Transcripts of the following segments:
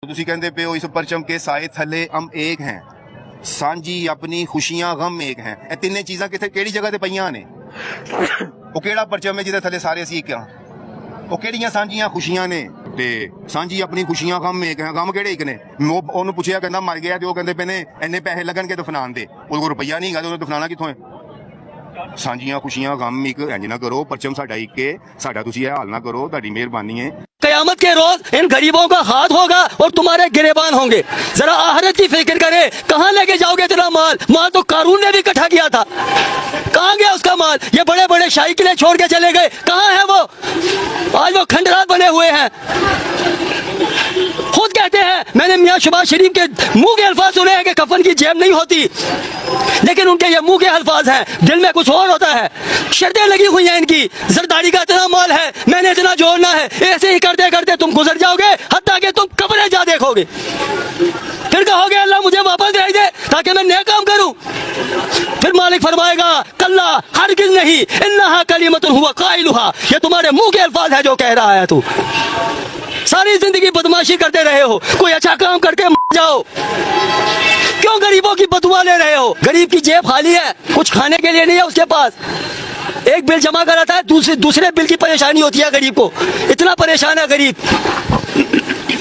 ਤੁਸੀਂ ਕਹਿੰਦੇ ਪਏ ਹੋ ਇਸ ਪਰਚਮ ਕੇ ਸਾਏ ਥੱਲੇ ਹਮ ਏਕ हैं ਸਾਂਝੀ ਆਪਣੀ ਖੁਸ਼ੀਆਂ ਗਮ ਏਕ हैं ਇਹ ਤਿੰਨੇ ਚੀਜ਼ਾਂ ਕਿੱਥੇ ਕਿਹੜੀ ਜਗ੍ਹਾ ਤੇ ਪਈਆਂ ਨੇ ਉਹ ਕਿਹੜਾ ਪਰਚਮ ਹੈ ਜਿਹਦੇ ਥੱਲੇ ਸਾਰੇ ਅਸੀਂ ਇੱਕ ਆ ਉਹ ਕਿਹੜੀਆਂ ਸਾਂਝੀਆਂ ਖੁਸ਼ੀਆਂ ਨੇ ਤੇ ਸਾਂਝੀ ਆਪਣੀ ਖੁਸ਼ੀਆਂ ਗਮ ਏਕ ਹੈ ਗਮ ਕਿਹੜੇ ਇੱਕ ਨੇ ਉਹਨੂੰ ਪੁੱਛਿਆ ਕਹਿੰਦਾ ਮਰ ਗਿਆ ਤੇ ਉਹ ਕਹਿੰਦੇ ਪਏ ਨੇ ਇੰਨੇ ਪੈਸੇ ਲੱਗਣਗੇ ਦਫਨਾਣ ਦੇ ਉਹਦੇ ਕੋਲ ਰੁਪਈਆ ਨਹੀਂ ਹੈਗਾ ਤੇ ਉਹਨੂੰ ਦਫਨਾਣਾ ਕਿੱਥੋਂ ਹੈ ਸਾਂਝੀਆਂ ਖੁਸ਼ੀਆਂ ਗਮ ਇੱਕ ਇੰਜ ਨਾ ਕਰੋ ਪਰਚਮ ਸਾਡਾ ਇੱਕ ਹੈ ਸਾਡਾ ਤੁਸੀਂ ਇਹ ਹਾਲ ਨਾ ਕਰੋ ਤੁਹਾਡੀ ਮਿਹਰਬਾਨੀ है कयामत के रोज इन गरीबों का हाथ होगा और तुम्हारे गिरेबान होंगे। जरा आखिरत की फिक्र करे, कहाँ लेके जाओगे इतना माल? माल तो कारून ने भी इकट्ठा किया था, कहाँ गया उसका माल? ये बड़े बड़े शाही किले छोड़ के चले गए, कहाँ है वो? आज वो खंडरात बने हुए हैं। खुद कहते हैं, मैंने मियां शहबाज शरीफ के मुंह के अल्फाज सुने हैं कि कफन की जेब नहीं होती, लेकिन उनके ये मुंह के अल्फाज हैं, दिल में कुछ और होता है। शर्तें लगी हुई हैं इनकी, जरदारी का इतना माल है, मैंने इतना जोड़ना है, ऐसे ही करते करते तुम गुजर जाओगे, हत्ता कि तुम कब्रें जा देखोगे, फिर कहोगे अल्लाह मुझे वापस भेज दे ताकि मैं नया काम करूं। फिर मालिक फरमाएगा कल्ला हरगिज़ नहीं, इन्नहा कलिमतुन हुवा काइलुहा, ये तुम्हारे मुंह के अल्फाज है जो कह रहा है तू। सारी जिंदगी बदमाशी करते रहे हो, कोई अच्छा काम करके मर जाओ, क्यों गरीबों की बदुआ ले रहे हो? गरीब की जेब खाली है, कुछ खाने के लिए नहीं है उसके पास। एक बिल जमा कराता है, दूसरे बिल की परेशानी होती है गरीब को, इतना परेशान है गरीब।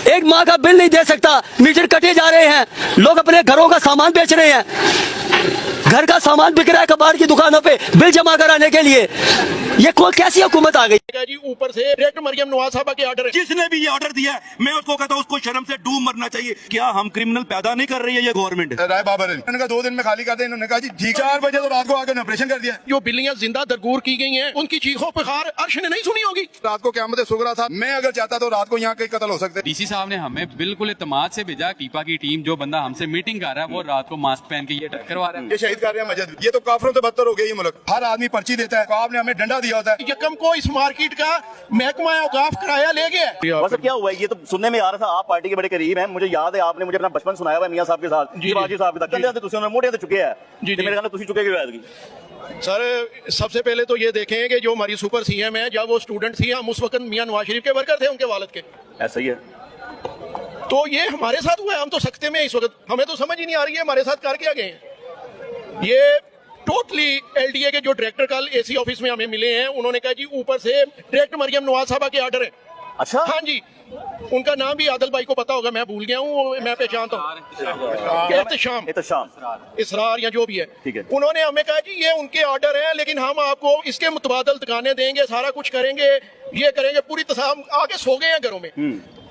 एक माह का बिल नहीं दे सकता, मीटर कटे जा रहे हैं, लोग अपने घरों का सामान बेच रहे हैं, घर का सामान बिक रहा है कबाड़ की दुकानों पे बिल जमा कराने के लिए। ये कैसी हुकूमत आ गई जी? ऊपर से डायरेक्ट मरियम नवाज साहब के ऑर्डर है। जिसने भी ये ऑर्डर दिया है, मैं उसको कहता हूँ उसको शर्म से डूब मरना चाहिए। क्या हम क्रिमिनल पैदा नहीं कर रही है ये गवर्नमेंट? राय बाबर इन्होंने कहा 2 दिन में खाली कर दे, इन्होंने कहा जी ठीक 4 बजे तो रात को आकर ऑपरेशन कर दिया। जो बिल्लियां जिंदा दरगूर की गई हैं, उनकी चीखों पुकार अर्श ने नहीं सुनी होगी। रात को क़यामत सुगरा था, मैं अगर चाहता तो रात को यहाँ कई कत्ल हो सकते। डीसी साहब ने हमें बिल्कुल इत्मीनान से भेजा, कीपा की टीम जो बंदा हमसे मीटिंग कर रहा है वो रात को मास्क पहन के ये टक करवा रहा है। ये शहीद कर रहे हैं मस्जिद, ये तो काफिरों से बदतर हो गई ये मुल्क। हर आदमी पर्ची देता है, आपने हमें डंडा दिया होता है। यकम को इस मार्केट का महकमा औकाफ किराया ले गया। बस क्या हुआ है, ये तो सुनने में आ रहा था, आप पार्टी के बड़े करीब हैं, मुझे याद है आपने मुझे अपना बचपन सुनाया हुआ मियां साहब के साथ, शिवाजी साहब के साथ तुम मोटे तो चुके हैं जी, मेरे ख्याल तुम चुके हुए। सर सबसे पहले तो ये देखें कि जो हमारी सुपर सीएम है, जब वो स्टूडेंट थी, हम उस वक्त मियां नवाज शरीफ के वर्कर थे, उनके वालिद के। ऐसा ही है, तो ये हमारे साथ हुआ है, हम तो सख्ते में इस वक्त, हमें तो समझ ही नहीं आ रही है हमारे साथ कर क्या गए हैं। ये टोटली एलडीए के जो डायरेक्टर कल एसी ऑफिस में हमें मिले हैं, उन्होंने कहा जी ऊपर से डायरेक्ट मरियम नवाज साहब के ऑर्डर है। अच्छा, हाँ जी, उनका नाम भी आदिल भाई को पता होगा, मैं भूल गया हूँ, मैं पहचानता हूँ, एहतशाम इसरार या जो भी है, ठीक है। उन्होंने हमें कहा जी ये उनके ऑर्डर हैं, लेकिन हम आपको इसके मुतबादल दुकानें देंगे, सारा कुछ करेंगे, ये करेंगे, पूरी तसाम आके सो गए हैं घरों में।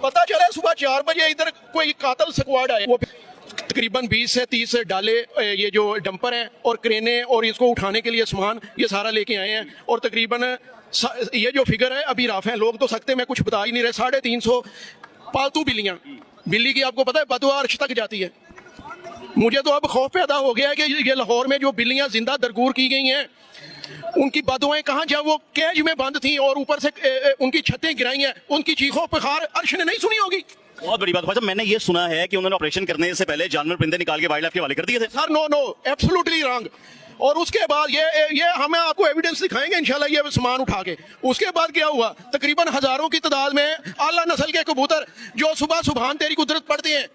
पता चला सुबह 4 बजे इधर कोई कातल स्क्वाड आए, वो तकरीबन 20 से 30 डाले ये जो डंपर हैं और क्रेनें और इसको उठाने के लिए सामान ये सारा लेके आए हैं, और तकरीबन ये जो फिगर है अभी राफ है, लोग तो सकते मैं कुछ बता ही नहीं रहे, 350 पालतू बिल्लियां, बिल्ली की आपको पता है बदुआ अर्श तक जाती है। मुझे तो अब खौफ पैदा हो गया है कि ये लाहौर में जो बिल्लियां जिंदा दरगूर की गई हैं, उनकी बदुआएं कहाँ, जब वो कैज में बंद थी और ऊपर से उनकी छतें गिराई हैं, उनकी चीखों पुकार अर्श ने नहीं सुनी होगी। बहुत बड़ी बात। भाई मैंने ये सुना है कि उन्होंने ऑपरेशन करने से पहले जानवर परिंदे निकाल के वाइल्ड लाइफ के हवाले कर दिए थे। Sir no absolutely wrong. और उसके बाद ये हमें आपको एविडेंस दिखाएंगे इंशाल्लाह, ये सामान उठा के। उसके बाद क्या हुआ, तकरीबन हजारों की तादाद में आला नस्ल के कबूतर जो सुबह सुबहान तेरी कुदरत पढ़ते हैं,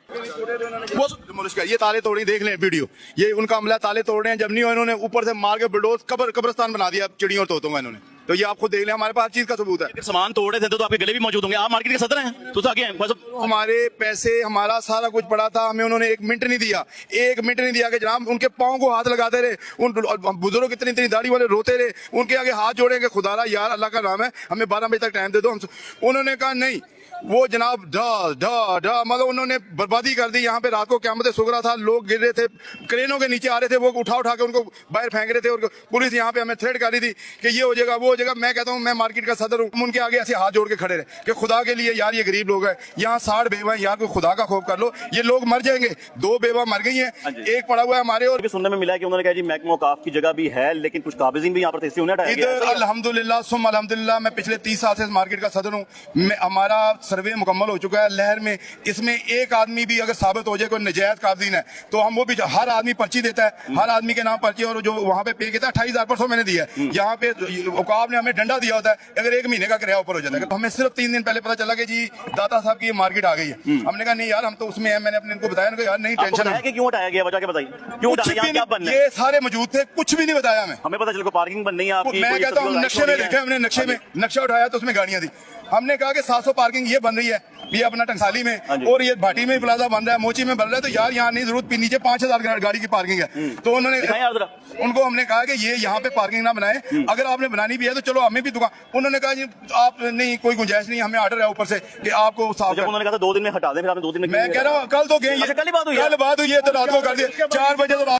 वो ये ताले तोड़ी, देख लें वीडियो, ये उनका हमला ताले तोड़ रहे हैं, जब नहीं इन्होंने ऊपर से मार के बुलडोज कब्रिस्तान बना दिया चिड़ियों और तोतों का इन्होंने। तो ये आप खुद देख लें, हमारे पास चीज का सबूत है। सामान तोड़े थे तो आपके गले भी मौजूद होंगे, आप मार्केट के सदर हैं तो आगे हैं। हमारे पैसे, हमारा सारा कुछ पड़ा था, हमें उन्होंने 1 मिनट नहीं दिया, 1 मिनट नहीं दिया कि जनाब उनके पाँव को हाथ लगाते रहे, उन बुजुर्ग इतनी दाढ़ी वाले रोते रहे, उनके आगे हाथ जोड़ेंगे, खुदारा यार अल्लाह का नाम है हमें 12 बजे तक टाइम दे दो। उन्होंने कहा नहीं, वो जनाब ढा मतलब उन्होंने बर्बादी कर दी। यहाँ पे रात को क़यामत सुगरा था, लोग गिर रहे थे, क्रेनों के नीचे आ रहे थे, वो उठा के उनको बाहर फेंक रहे थे, और पुलिस यहाँ पे हमें थ्रेट कर रही थी कि ये हो जाएगा वो हो जाएगा। मैं कहता हूँ मैं मार्केट का सदर हूँ, उनके आगे ऐसे हाथ जोड़ के खड़े रहे कि खुदा के लिए यार ये गरीब लोग हैं, यहाँ 60 बेवा है, यहाँ को खुदा का खौफ कर लो, ये लोग मर जाएंगे। 2 बेवा मर गई है, एक पड़ा हुआ है हमारे। और सुनने में मिला कि उन्होंने कहा जी महकमा औकाफ की जगह भी है, लेकिन कुछ काबिज़ीन भी यहाँ पर थे, इधर अल्हम्दुलिल्लाह सुम अल्हम्दुलिल्लाह मैं पिछले 30 साल से मार्केट का सदर हूँ। हमारा सर्वे मुकम्मल हो चुका है लहर में। इसमें एक आदमी भी अगर साबित हो जाए कोई नजायज काबजीन है तो हम वो भी, हर आदमी पर्ची देता है, हर आदमी के नाम पर्ची, और जो वहाँ पे पे किया 28,000 मैंने दिया है। यहाँ पे औकाफ ने हमें डंडा दिया होता है अगर 1 महीने का किराया ऊपर हो जाता है। तो हमें सिर्फ 3 दिन पहले पता चला कि जी दाता साहब की मार्केट आ गई है। हमने कहा नहीं यार हम तो उसमें है। मैंने अपने इनको बताया ना यार नहीं टेंशन है कि क्यों हटाया गया, वजह क्या बताइए, क्यों कुछ हटाया, भी क्या बनना नहीं, है? ये सारे मौजूद थे, कुछ भी नहीं बताया हमें हमें पता चल को पार्किंग बननी है आपकी। मैं कहता हूँ नक्शे में देखा हमने, नक्शे में नक्शा उठाया तो उसमें गाड़ियां थी। हमने कहा कि 700 पार्किंग ये बन रही है, ये अपना टंगसाली में और ये भाटी में प्लाजा बन रहा है, मोची में बन रहा है, तो यार यहाँ नहीं जरूरत, नीचे 5,000 गाड़ी की पार्किंग है। तो उन्होंने उनको हमने कहा कि ये यहाँ पे पार्किंग ना बनाए, अगर आपने बनानी भी है तो चलो हमें भी दुकान। उन्होंने कहा जी आप नहीं, कोई गुंजाइश नहीं, हमें ऑर्डर है ऊपर से कि आपको साफ। उन्होंने कहा 2 दिन में हटा दें, फिर आपने 2 दिन में, मैं कह रहा हूँ कल तो गए, कल बात हुई, कल बात हुई है तो रात को कर दिया 4 बजे तो